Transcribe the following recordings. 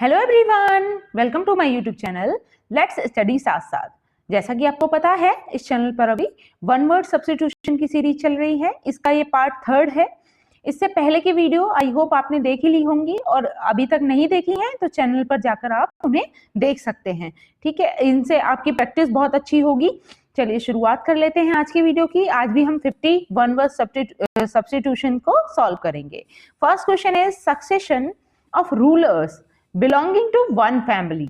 Hello everyone, welcome to my YouTube channel let's study साथ साथ। जैसा कि आपको पता है, इस चैनल पर अभी वन वर्ड सब्स्टिट्यूशन की सीरीज चल रही है। इसका ये पार्ट 3 है। इससे पहले की वीडियो आई होप आपने देख ही ली होंगी, और अभी तक नहीं देखी है तो चैनल पर जाकर आप उन्हें देख सकते हैं। ठीक है, इनसे आपकी प्रैक्टिस बहुत अच्छी होगी। चलिए शुरुआत कर लेते हैं आज की वीडियो की। आज भी हम 50 वन वर्ड सब्स्टिट्यूशन को सॉल्व करेंगे। First question is succession of rulers belonging to one family।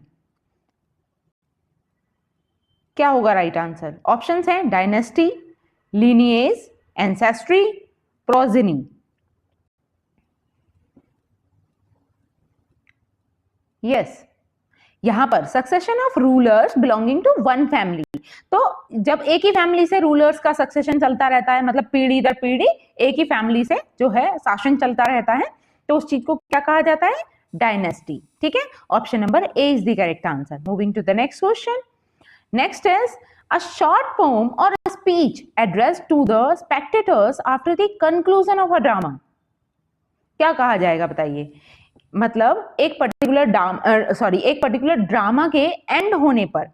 क्या होगा राइट आंसर? ऑप्शंस हैं dynasty, lineage, ancestry, progeny. Yes, यहां पर succession of rulers belonging to one family. तो जब एक ही फैमिली से रूलर्स का सक्सेशन चलता रहता है, मतलब पीढ़ी दर पीढ़ी एक ही फैमिली से जो है शासन चलता रहता है, तो उस चीज को क्या कहा जाता है? डायनेस्टी। ठीक है, option number A is the correct answer. Moving to the next question. Next is a short poem or a speech addressed to the spectators after the conclusion of a drama. क्या कहा जाएगा बताइए? मतलब एक particular drama के and होने पर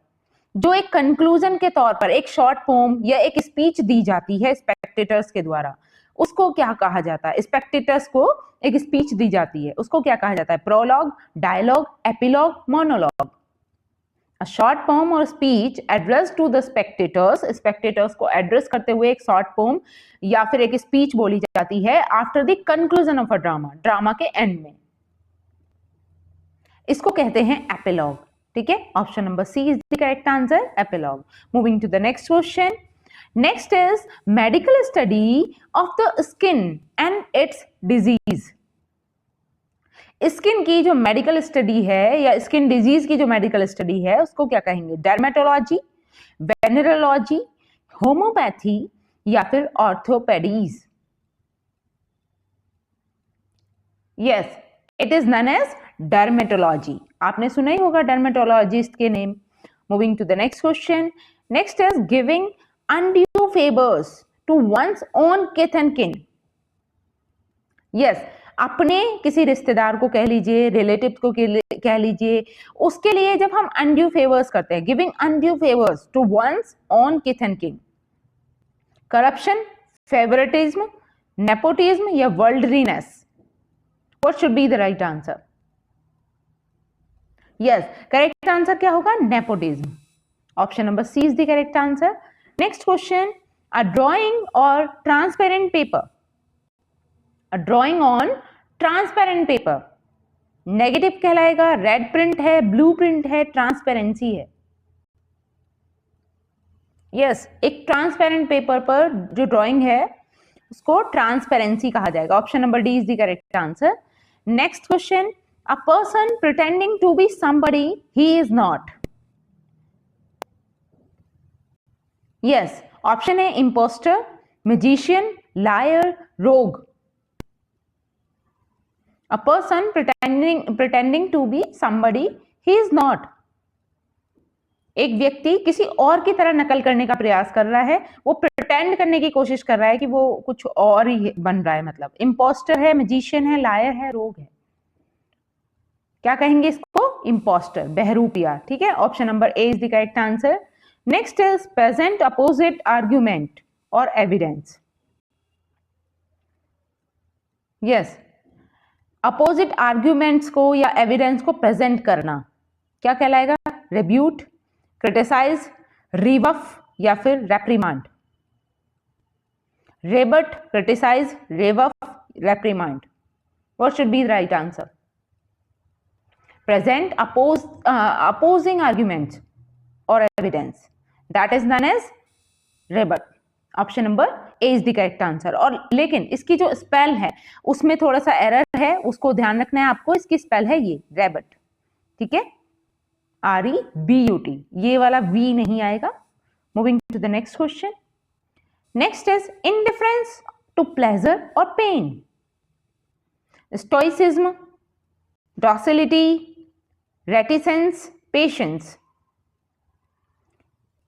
जो एक कंक्लूजन के तौर पर एक शॉर्ट पोम या एक स्पीच दी जाती है स्पेक्टेटर्स के द्वारा, उसको क्या कहा जाता है? स्पेक्टेटर्स को एक स्पीच दी जाती है, उसको क्या कहा जाता है? Prologue, dialogue, epilogue, monologue. A short poem or speech address to the spectators, spectators को एड्रेस करते हुए एक शॉर्ट पोम या फिर एक स्पीच बोली जाती है after the conclusion of a drama, drama के एंड में। इसको कहते हैं एपिलॉग। ठीक है, option number C is the correct answer, epilogue. Moving to the next question. Next is medical study of the skin and its disease। Skin की जो medical study है या स्किन डिजीज की जो मेडिकल स्टडी है उसको क्या कहेंगे? डर्मेटोलॉजी, वेनरोलॉजी, होम्योपैथी या फिर orthopaedics. Yes, it is known as dermatology. आपने सुना ही होगा डर्मेटोलॉजिस्ट के name. Moving to the next question. Next is giving undue favors to one's own kith and kin। yes, अपने किसी रिश्तेदार को कह लीजिए, रिलेटिव को कह लीजिए, उसके लिए जब हम undue favors करते हैं, giving undue favors to one's own kith and kin। Corruption, favouritism, nepotism या worldliness. what should be the right answer? yes, correct answer क्या होगा? Nepotism. Option number C is the correct answer. Next question, a drawing or transparent paper। A drawing on transparent paper negative कहलाएगा, red print है, blue print है, transparency है। Yes, एक transparent paper पर जो drawing है उसको ट्रांसपेरेंसी कहा जाएगा। Option number D is the correct answer. Next question, a person pretending to be somebody he is not. Yes, option है impostor, magician, liar, rogue. A person pretending to be somebody he is not. एक व्यक्ति किसी और की तरह नकल करने का प्रयास कर रहा है, वो प्रिटेंड करने की कोशिश कर रहा है कि वो कुछ और ही बन रहा है। मतलब इम्पोस्टर है, मैजिशियन है, लायर है, रोग है। क्या कहेंगे इसको? इम्पोस्टर, बहरूपिया। ठीक है, option number A is the correct answer. Next is present opposite argument or evidence। Yes, opposite arguments को या evidence को present करना क्या कहलाएगा? Rebut, criticize, rebuff या फिर reprimand। Rebut, criticize, rebuff, reprimand। What should be the right answer? Present opposing arguments or evidence, that is known as rebut। Option number A is the correct answer. और लेकिन इसकी जो spell है उसमें थोड़ा सा एरर है, उसको ध्यान रखना है आपको। इसकी स्पेल है ये रेबट। ठीक है, REBUT, ये वाला V नहीं आएगा। Moving to the next question. Next is indifference to pleasure or pain. Stoicism, docility, reticence, patience.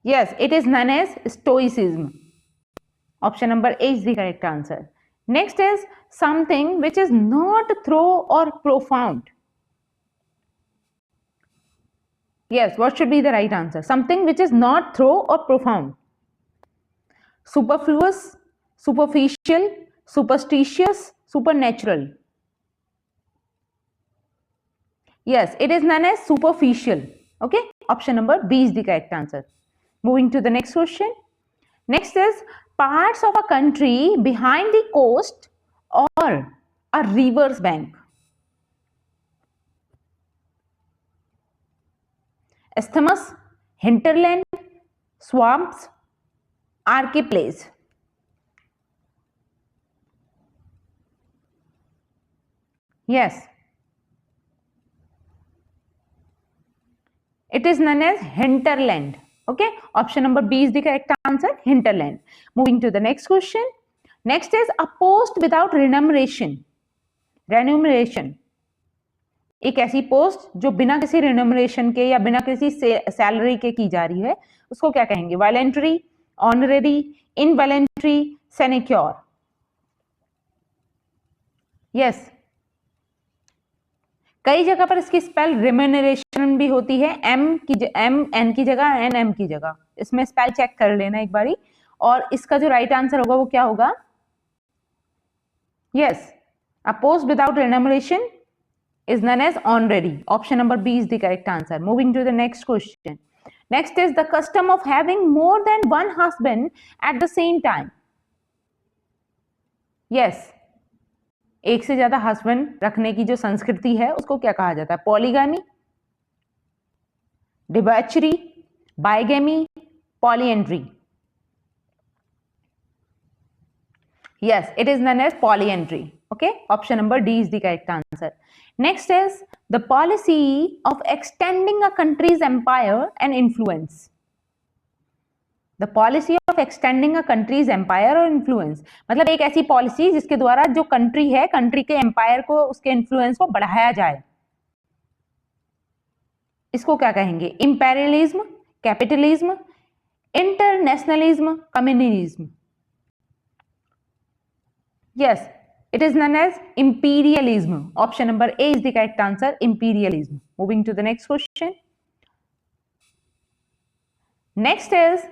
Yes, it is known as stoicism। Option number A is the correct answer. Next is something which is not thorough or profound। Yes, what should be the right answer? Something which is not through or profound. Superfluous, superficial, superstitious, supernatural. Yes, it is known as superficial. Okay, option number B is the correct answer. Moving to the next question. Next is parts of a country behind the coast or a river's bank. Isthmus, hinterland, swamps, archipelage. Yes, it is known as hinterland. Okay, option number B is the correct answer, hinterland. Moving to the next question. Next is a post without remuneration. Remuneration, एक ऐसी post जो बिना किसी remuneration के या बिना किसी salary के की जा रही है, उसको क्या कहेंगे? Voluntary, honorary, involuntary, sinecure. Yes, कई जगह पर इसकी स्पेल रिम्यूनरेशन भी होती है, एम एन की जगह, एन एम की जगह. इसमें स्पेल चेक कर लेना एक बारी. और इसका जो राइट आंसर होगा वो क्या होगा? Yes, a post without remuneration is known as honorary. Option number B is the correct answer. Moving to the next question. Next is the custom of having more than one husband at the same time. Yes, एक से ज्यादा husband रखने की जो संस्कृति है उसको क्या कहा जाता है? Polygamy, debauchery, bigamy, polyandry. Yes, it is known as polyandry. Okay, option number D is the correct answer. Next is the policy of extending a country's empire and influence. The policy of extending a country's empire or influence, मतलब एक ऐसी policy जिसके द्वारा जो country है, country के empire को, उसके इन्फ्लुएंस को बढ़ाया जाए. इसको क्या कहेंगे? Imperialism, capitalism, internationalism, communalism. Yes, it is known as imperialism. Option number A is the correct answer, imperialism. Moving to the next question. Next is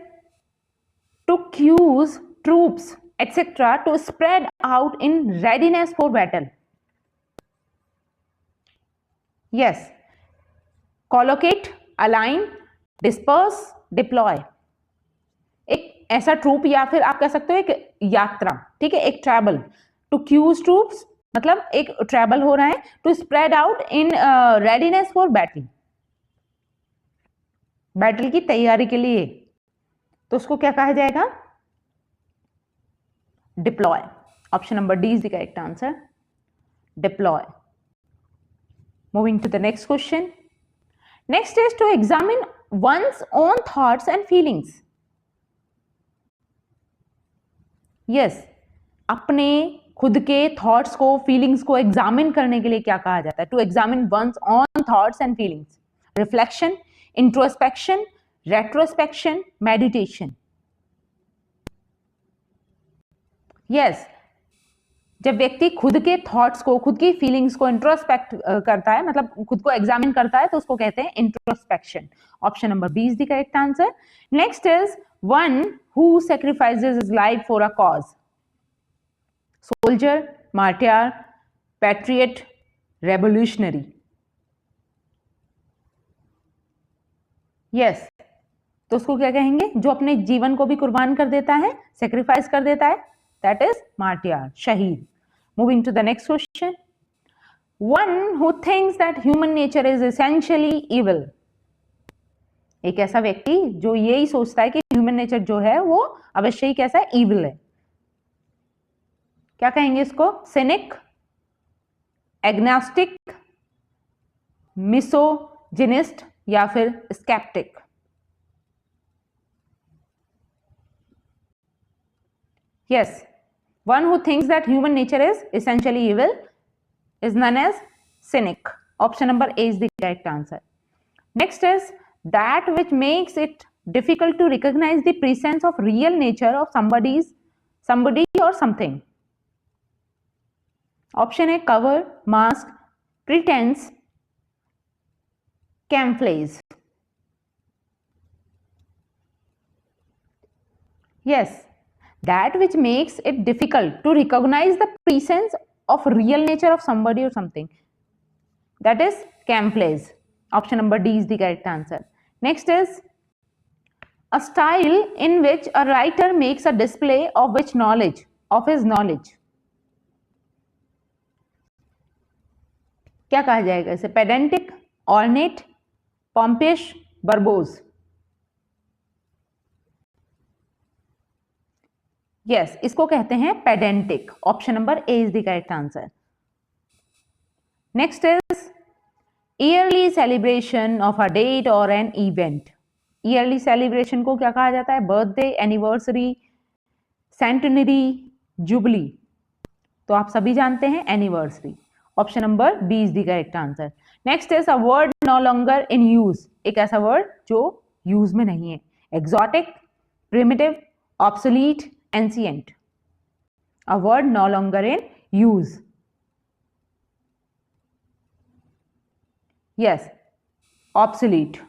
to use troops, etc. to spread out in readiness for battle. Yes, collocate, align, disperse, deploy. एक ऐसा troop या फिर आप कह सकते हो एक यात्रा, ठीक है, एक ट्रैवल. टू क्यूज ट्रूप्स मतलब एक ट्रैवल हो रहा है. To spread out in readiness for battle, battle की तैयारी के लिए, तो उसको क्या कहा जाएगा? Deploy. Option number D is the correct answer, deploy. Moving to the next question. Next is to examine one's own thoughts and feelings. Yes, अपने खुद के थॉट्स को, फीलिंग्स को एग्जामिन करने के लिए क्या कहा जाता है? To examine one's own thoughts and feelings. Reflection, introspection, retrospection, meditation. Yes, जब व्यक्ति खुद के थॉट्स को, खुद की फीलिंग्स को इंट्रोस्पेक्ट करता है, मतलब खुद को एग्जामिन करता है, तो उसको कहते हैं introspection. Option number B is the correct answer. Next is one who sacrifices his life for a cause. Soldier, martyr, patriot, revolutionary. Yes, तो उसको क्या कहेंगे? जो अपने जीवन को भी कुर्बान कर देता है, सेक्रीफाइस कर देता है, that is martyr, शहीद. Moving to the next question. One who thinks that human nature is essentially evil. एक ऐसा व्यक्ति जो यही सोचता है कि ह्यूमन नेचर जो है वो अवश्य ही कैसा है? इविल है. क्या कहेंगे इसको? सिनिक, एग्नोस्टिक, मिसोजिनिस्ट या फिर sceptic. Yes, one who thinks that human nature is essentially evil is known as cynic. Option number A is the correct answer. Next is that which makes it difficult to recognize the presence of real nature of somebody or something. Option A, cover, mask, pretense, camouflage. Yes, that which makes it difficult to recognize the presence of real nature of somebody or something. That is camouflage. Option number D is the correct answer. Next is a style in which a writer makes a display of which knowledge, of his knowledge. क्या कहा जाएगा इसे? Pedantic, ornate, pompous, verbose. Yes, इसको कहते हैं pedantic. Option number A is the correct answer. Next is yearly celebration of a date or an event. Yearly celebration को क्या कहा जाता है? Birthday, anniversary, centenary, jubilee. तो आप सभी जानते हैं anniversary. Option number B is the correct answer. Next is a word no longer in use. एक ऐसा वर्ड जो यूज में नहीं है. Exotic, primitive, obsolete, ancient. A word no longer in use. Yes, obsolete.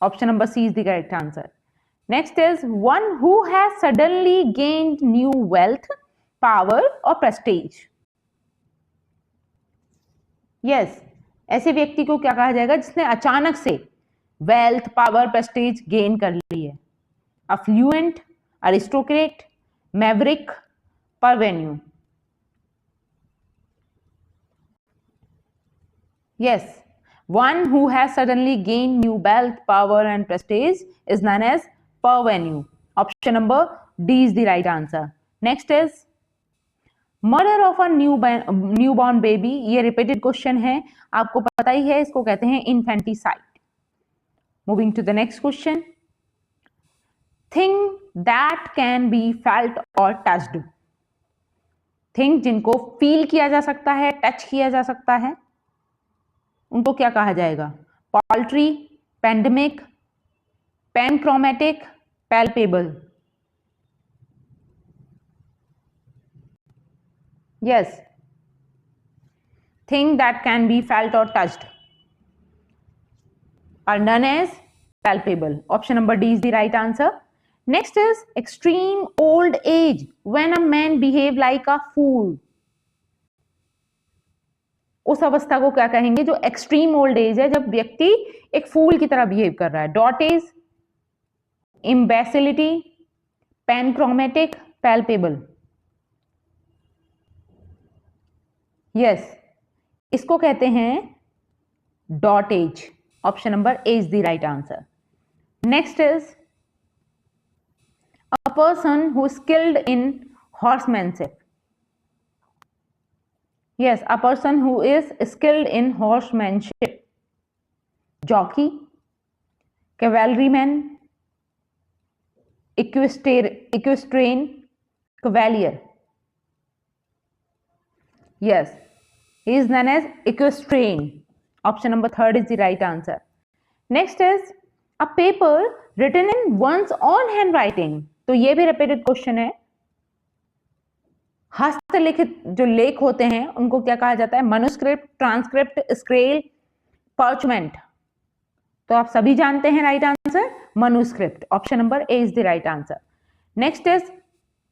Option number C is the correct answer. Next is one who has suddenly gained new wealth, power or prestige. Yes, ऐसे व्यक्ति को क्या कहा जाएगा जिसने अचानक से wealth, power, Prestige gain कर ली है? Affluent, aristocrat, maverick, parvenu. Yes, one who has suddenly gained new wealth, power and prestige is known as parvenu. Option number D is the right answer. Next is murder of a newborn baby. ये repeated question है, आपको पता ही है, इसको कहते हैं infanticide. Moving to the next question. Thing that can be felt or touched. Thing जिनको feel किया जा सकता है, touch किया जा सकता है, उनको क्या कहा जाएगा? Poultry, pandemic, panchromatic, palpable. Yes, thing that can be felt or touched are known as palpable. Option number D is the right answer. Next is extreme old age when a man behave like a fool. उस अवस्था को क्या कहेंगे जो extreme old as है, जब व्यक्ति एक फूल की तरह बिहेव कर रहा है? Dotage, imbecility, panchromatic, palpable. Yes, इसको कहते हैं dotage. Option number A is the right answer. Next is a person who skilled in horsemanship. Yes, a person who is skilled in horsemanship. Jockey, cavalryman, equestrian, cavalier. Yes, he is known as equestrian. Option number third is the right answer. Next is a paper written in one's own handwriting. तो ये भी repeated question है. हस्तलिखित जो लेख होते हैं उनको क्या कहा जाता है? Manuscript, transcript, scroll, parchment. तो आप सभी जानते हैं right answer manuscript. Option number A is the right answer. Next is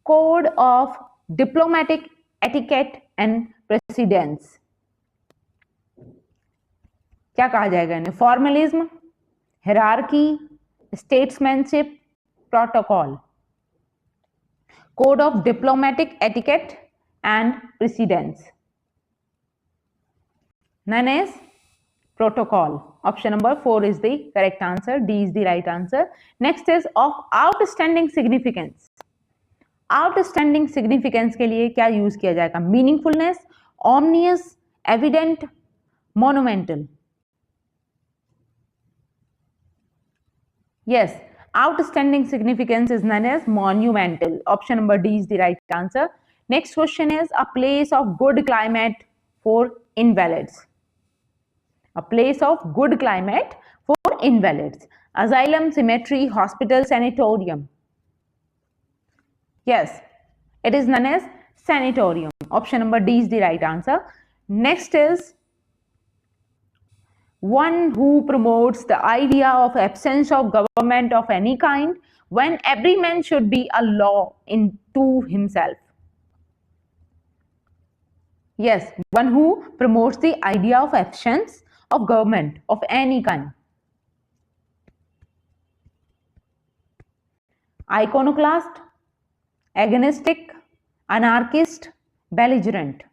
code of diplomatic etiquette and precedence. क्या कहा जाएगा इन्हें? Formalism, hierarchy, statesmanship, protocol. Code of diplomatic etiquette and precedence, known as protocol. Option number 4 is the correct answer. D is the right answer. Next is of outstanding significance. Outstanding significance के लिए क्या use किया जाएगा? Meaningfulness, omnious, evident, monumental. Yes, outstanding significance is known as monumental. Option number D is the right answer. Next question is a place of good climate for invalids. A place of good climate for invalids. Asylum, cemetery, hospital, sanatorium. Yes, it is known as sanatorium. Option number D is the right answer. Next is one who promotes the idea of absence of government of any kind when every man should be a law into himself. Yes, one who promotes the idea of absence of government of any kind. Iconoclast, agnostic, anarchist, belligerent.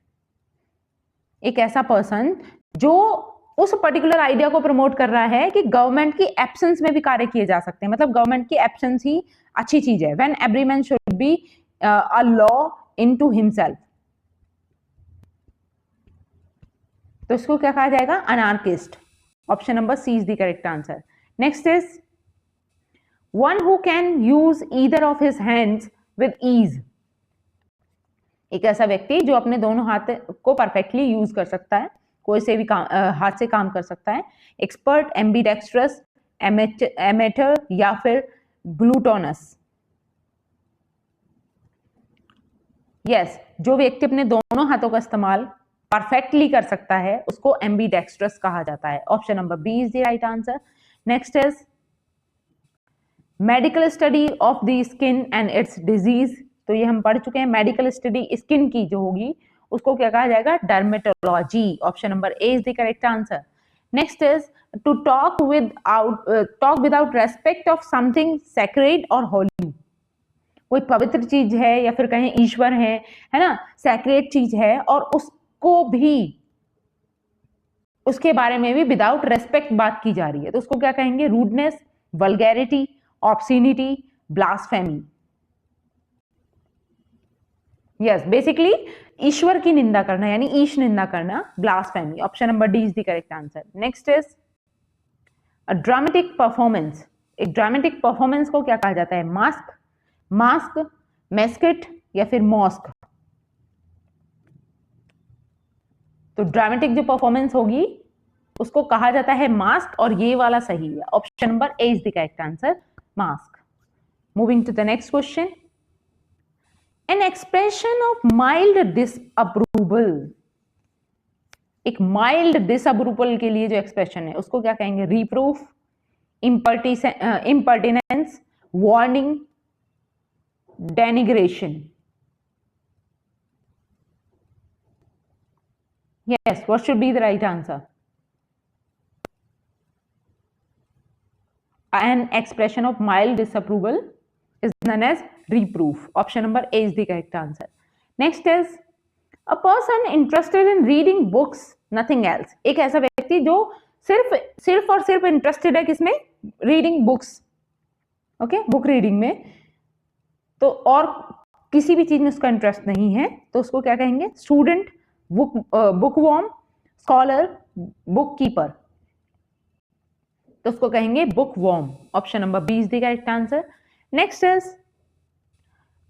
एक ऐसा person जो उस particular idea को promote कर रहा है कि government की एब्सेंस में भी कार्य किए जा सकते हैं, मतलब गवर्नमेंट की एब्सेंस ही अच्छी चीज है. When every man should be a law into himself, तो इसको क्या कहा जाएगा? Anarchist. Option number C is the correct answer. Next is one who can use either of his hands with ease. एक ऐसा व्यक्ति जो अपने दोनों हाथ को परफेक्टली यूज कर सकता है, कोई से भी हाथ से काम कर सकता है. एक्सपर्ट, एम्बीडेक्स्ट्रस, एमेटर या फिर ग्लूटोनस. यस, जो व्यक्ति अपने दोनों हाथों का इस्तेमाल परफेक्टली कर सकता है उसको एम्बीडेक्स्ट्रस कहा जाता है. Option number B is the right answer. Next is medical study of the skin and its disease. तो ये हम पढ़ चुके हैं. मेडिकल स्टडी स्किन की जो होगी उसको क्या कहा जाएगा? Dermatology. Option number A is the correct answer. Next is to talk without respect of something sacred और होली. कोई पवित्र चीज है या फिर कहें ईश्वर है ना, सैक्रेड चीज है और उसको भी, उसके बारे में भी विदाउट रेस्पेक्ट बात की जा रही है, तो उसको क्या कहेंगे? Rudeness, vulgarity, obscenity, blasphemy. Yes, basically ईश्वर की निंदा करना यानी ईश निंदा करना, blasphemy. Option number D is the correct answer. Next is a dramatic performance. एक ड्रामेटिक परफॉर्मेंस को क्या कहा जाता है? मास्क, मास्क, मेस्किट या फिर मॉस्क. तो ड्रामेटिक जो परफॉर्मेंस होगी उसको कहा जाता है मास्क, और ये वाला सही है. Option number A is the correct answer, mask. Moving to the next question. An expression of mild disapproval. एक माइल्ड डिसअप्रूवल के लिए जो एक्सप्रेशन है उसको क्या कहेंगे? Reproof, impertinence, warning, denigration. Yes, what should be the right answer? An expression of mild disapproval is known as reproof. Option number A is the correct answer. Next is a person interested in reading books, nothing else. एक ऐसा व्यक्ति जो सिर्फ और सिर्फ interested है किसमें? Reading books. Okay, book reading में. तो और किसी भी चीज में उसका इंटरेस्ट नहीं है तो उसको क्या कहेंगे? Student, bookworm, scholar, book keeper. तो उसको कहेंगे bookworm. Option number B is the correct answer. Next is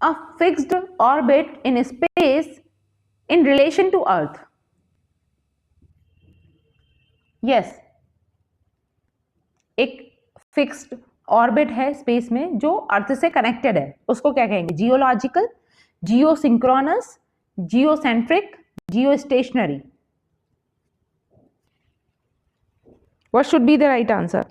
a fixed orbit in space in relation to earth. yes, एक फिक्स्ड ऑर्बिट है स्पेस में जो अर्थ से कनेक्टेड है, उसको क्या कहेंगे? Geological, geosynchronous, geocentric, geostationary. what should be the right answer?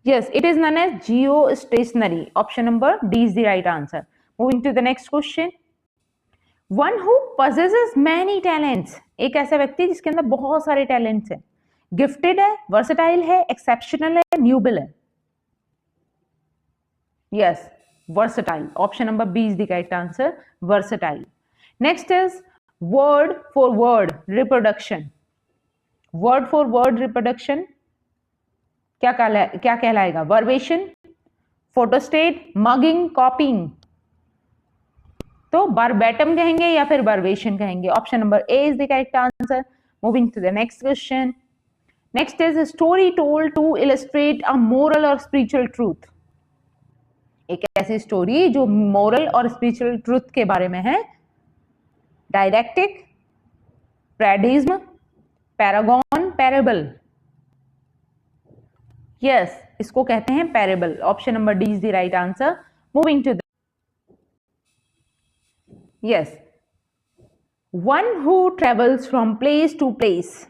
Yes, it is known as geostationary. Option number D is the right answer. Moving to the next question. One who possesses many talents. एक ऐसा व्यक्ति जिसके अंदर बहुत सारे talents हैं. Gifted है, versatile है, एक्सेप्शनल है, न्यूबल है. Yes, versatile. Option number B is the correct answer. Versatile. Next is word for word reproduction. Word for word reproduction क्या कहलाएगा? Verbation, photostat, mugging, copying. तो वर्बैटम कहेंगे या फिर वर्बेशन कहेंगे? Option number A is the correct answer. Moving to the next question. Next is story told to illustrate a moral और spiritual truth. एक ऐसी स्टोरी जो मोरल और स्पिरिचुअल ट्रूथ के बारे में है. Didactic, paradigm, paragon, parable. Yes, इसको कहते हैं parable. Option number D is the right answer. Moving to the yes, one who travels from place to place,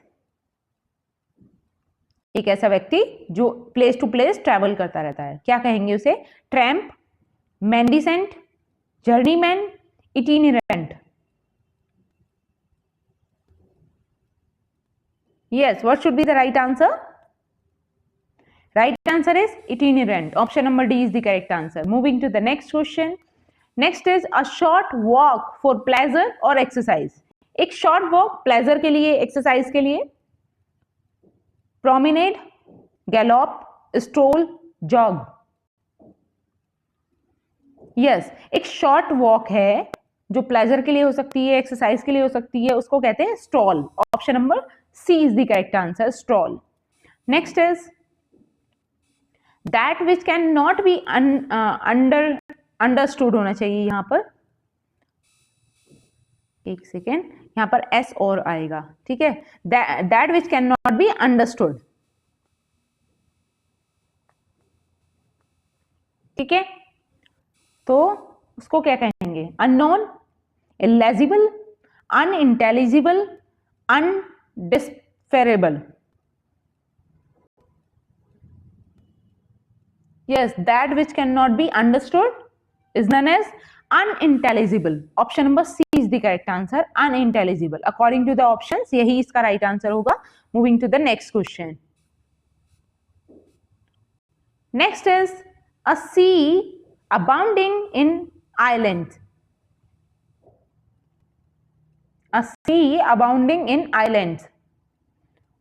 एक ऐसा व्यक्ति जो प्लेस टू प्लेस ट्रेवल करता रहता है, क्या कहेंगे उसे? Tramp, मेंडिसेंट, जर्नीमैन, इटिनेरेंट। Yes, what should be the right answer? Right answer is itinerant. Option number D is the correct answer. Moving to the next question. Next is a short walk for pleasure or exercise. एक short walk pleasure के लिए, exercise के लिए. Promenade, gallop, stroll, jog. Yes, एक short walk है जो pleasure के लिए हो सकती है, एक्सरसाइज के लिए हो सकती है, उसको कहते हैं stroll. Option number C is the correct answer, stroll. Next is that which can not be understood होना चाहिए. यहां पर एक सेकेंड, यहां पर एस और आएगा, ठीक है. That which can not be understood, ठीक है. तो उसको क्या कहेंगे? Unknown, illegible, unintelligible, undecipherable. Yes, that which cannot be understood is known as unintelligible. Option number C is the correct answer, unintelligible. According to the options, यही इसका right answer होगा. Moving to the next question. Next is a sea abounding in islands. A sea abounding in islands.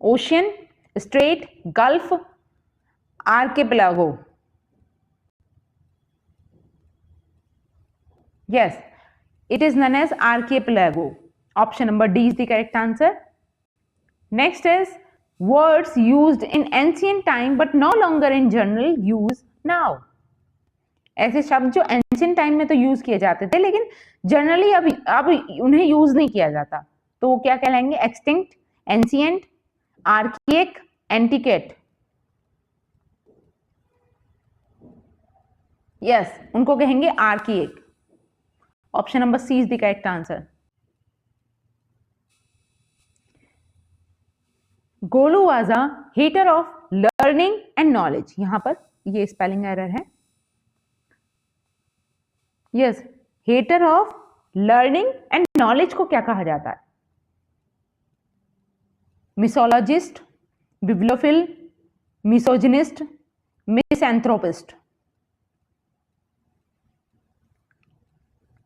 Ocean, strait, gulf, archipelago. Yes, it is known as archipelago. Option number D is the correct answer. Next is words used in ancient time but no longer in general use now. ऐसे शब्द जो ancient time में तो use किए जाते थे लेकिन generally अब उन्हें यूज नहीं किया जाता, तो वो क्या कहलाएंगे? Extinct, ancient, archaic, antiquate. Yes, उनको कहेंगे archaic. Option number C is the correct answer. Golu was a hater of learning and knowledge. यहां पर ये स्पेलिंग एरर है. Yes, hater of learning and knowledge को क्या कहा जाता है? Misologist, bibliophile, misogynist, misanthropist.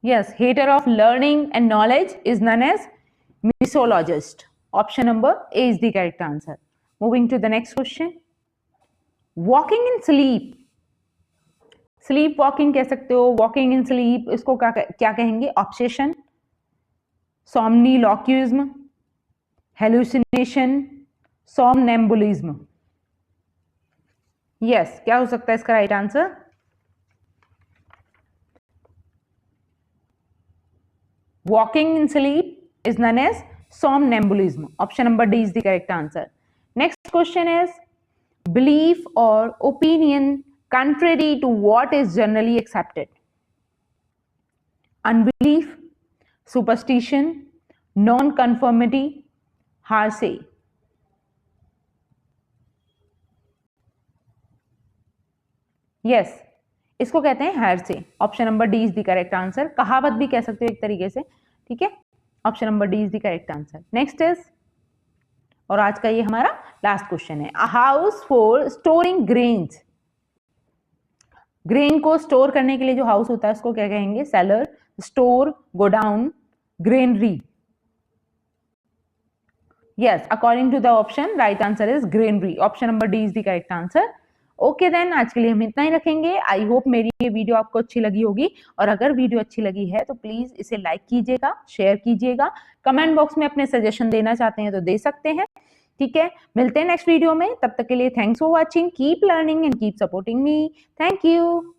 Yes, hater of learning and knowledge is known as misologist. Option number A is the correct answer. Moving to the next question. Walking in sleep. Sleep walking कह सकते हो, walking in sleep, इसको क्या कहेंगे? Obsession, somniloquism, hallucination, somnambulism. Yes, क्या हो सकता है इसका right answer? Walking in sleep is known as somnambulism. Option number D is the correct answer. Next question is belief or opinion contrary to what is generally accepted. Unbelief, superstition, non-conformity, heresy. Yes, इसको कहते हैं heresy. Option number D is the correct answer. कहावत भी कह सकते हो एक तरीके से, ठीक है. Option number D is the correct answer. Next is, और आज का ये हमारा लास्ट क्वेश्चन है, a house for storing grains. Grain को स्टोर करने के लिए जो हाउस होता है उसको क्या कहेंगे? Cellar, store, godown, granary. Yes, according to the option right answer is granary. Option number D is the correct answer. Okay then, आज के लिए हम इतना ही रखेंगे. आई होप मेरी ये वीडियो आपको अच्छी लगी होगी, और अगर वीडियो अच्छी लगी है तो प्लीज इसे लाइक कीजिएगा, शेयर कीजिएगा. कमेंट बॉक्स में अपने सजेशन देना चाहते हैं तो दे सकते हैं, ठीक है. मिलते हैं नेक्स्ट वीडियो में. तब तक के लिए thanks for watching. Keep learning and keep supporting me. Thank you.